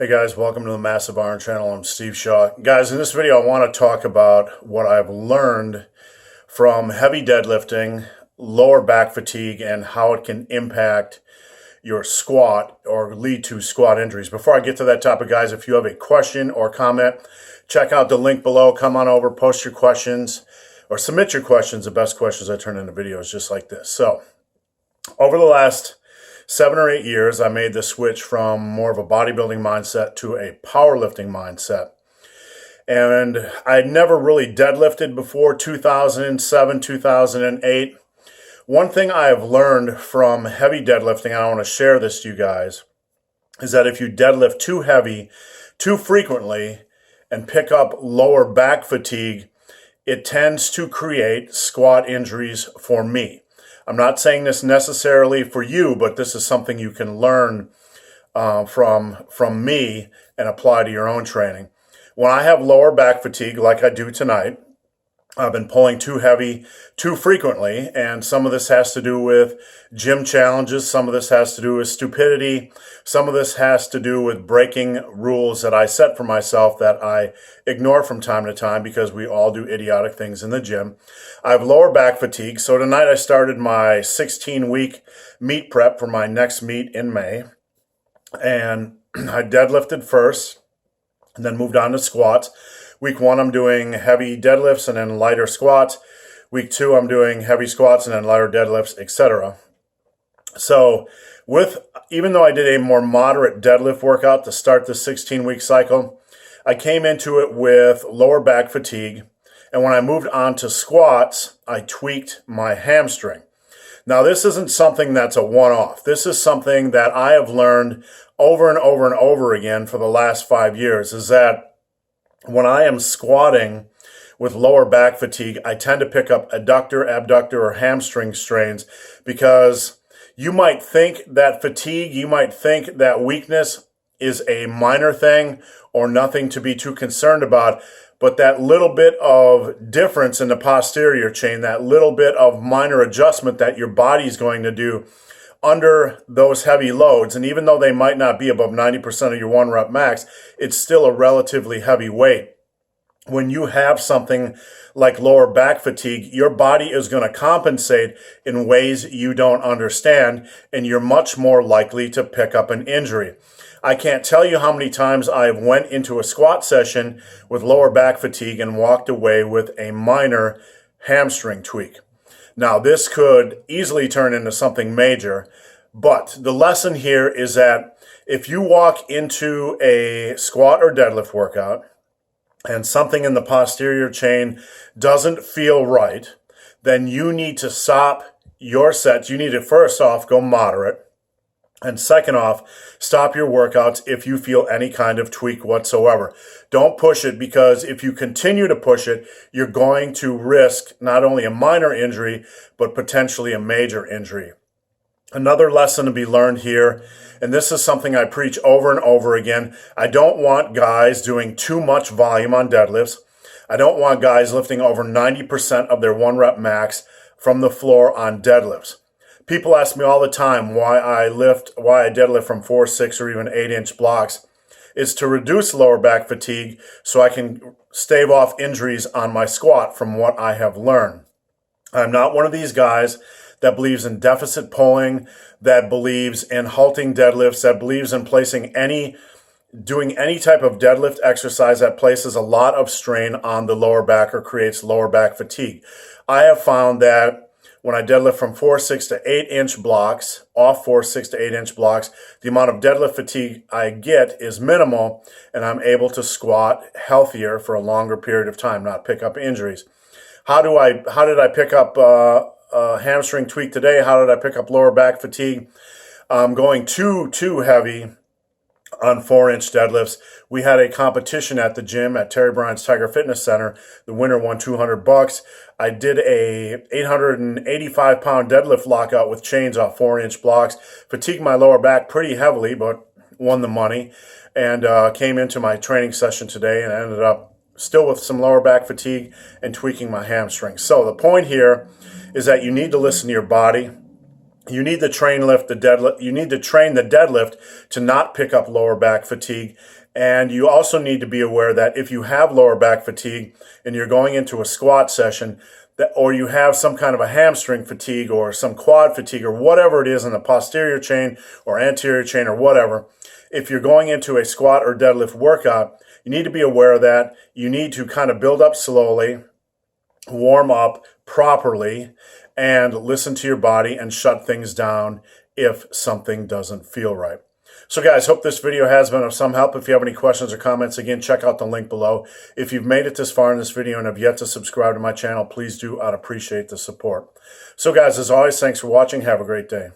Hey guys, welcome to the Massive Iron Channel. I'm Steve Shaw. Guys, in this video I want to talk about what I've learned from heavy deadlifting, lower back fatigue, and how it can impact your squat or lead to squat injuries. Before I get to that topic, guys, if you have a question or comment, check out the link below. Come on over, post your questions, or submit your questions. The best questions I turn into videos just like this. So, over the last 7 or 8 years, I made the switch from more of a bodybuilding mindset to a powerlifting mindset. And I had never really deadlifted before 2007, 2008. One thing I have learned from heavy deadlifting, and I want to share this to you guys, is that if you deadlift too heavy, too frequently, and pick up lower back fatigue, it tends to create squat injuries for me. I'm not saying this necessarily for you, but this is something you can learn from me and apply to your own training. When I have lower back fatigue, like I do tonight, I've been pulling too heavy too frequently, and some of this has to do with gym challenges, some of this has to do with stupidity, some of this has to do with breaking rules that I set for myself that I ignore from time to time because we all do idiotic things in the gym. I have lower back fatigue, so tonight I started my 16-week meet prep for my next meet in May, and I deadlifted first and then moved on to squats. Week 1, I'm doing heavy deadlifts and then lighter squats. Week 2, I'm doing heavy squats and then lighter deadlifts, etc. So even though I did a more moderate deadlift workout to start the 16-week cycle, I came into it with lower back fatigue. And when I moved on to squats, I tweaked my hamstring. Now, this isn't something that's a one-off. This is something that I have learned over and over and over again for the last 5 years, is that when I am squatting with lower back fatigue, I tend to pick up adductor, abductor, or hamstring strains because you might think that fatigue, you might think that weakness is a minor thing or nothing to be too concerned about, but that little bit of difference in the posterior chain, that little bit of minor adjustment that your body's going to do under those heavy loads, and even though they might not be above 90% of your 1 rep max, it's still a relatively heavy weight. When you have something like lower back fatigue, your body is going to compensate in ways you don't understand, and you're much more likely to pick up an injury. I can't tell you how many times I went into a squat session with lower back fatigue and walked away with a minor hamstring tweak. Now, this could easily turn into something major, but the lesson here is that if you walk into a squat or deadlift workout and something in the posterior chain doesn't feel right, then you need to stop your sets. You need to, first off, go moderate. And second off, stop your workouts if you feel any kind of tweak whatsoever. Don't push it, because if you continue to push it, you're going to risk not only a minor injury, but potentially a major injury. Another lesson to be learned here, and this is something I preach over and over again, I don't want guys doing too much volume on deadlifts. I don't want guys lifting over 90% of their 1 rep max from the floor on deadlifts. People ask me all the time why I deadlift from 4, 6, or even 8-inch blocks. Is to reduce lower back fatigue so I can stave off injuries on my squat from what I have learned. I'm not one of these guys that believes in deficit pulling, that believes in halting deadlifts, that believes in doing any type of deadlift exercise that places a lot of strain on the lower back or creates lower back fatigue. I have found that when I deadlift from 4, 6 to 8-inch blocks, off 4, 6 to 8-inch blocks, the amount of deadlift fatigue I get is minimal, and I'm able to squat healthier for a longer period of time, not pick up injuries. How did I pick up a hamstring tweak today? How did I pick up lower back fatigue? Going too heavy on 4-inch deadlifts. We had a competition at the gym at Terry Bryant's Tiger Fitness Center. The winner won $200. I did a 885-pound deadlift lockout with chains off 4-inch blocks. Fatigued my lower back pretty heavily, but won the money. And came into my training session today and ended up still with some lower back fatigue and tweaking my hamstring. So the point here is that you need to listen to your body. You need to train the deadlift. You need to train the deadlift to not pick up lower back fatigue. And you also need to be aware that if you have lower back fatigue and you're going into a squat session, or you have some kind of a hamstring fatigue or some quad fatigue or whatever it is in the posterior chain or anterior chain or whatever, if you're going into a squat or deadlift workout, you need to be aware of that. You need to kind of build up slowly, warm up properly, and listen to your body and shut things down if something doesn't feel right. So guys, hope this video has been of some help. If you have any questions or comments, again, check out the link below. If you've made it this far in this video and have yet to subscribe to my channel, please do. I'd appreciate the support. So guys, as always, thanks for watching. Have a great day.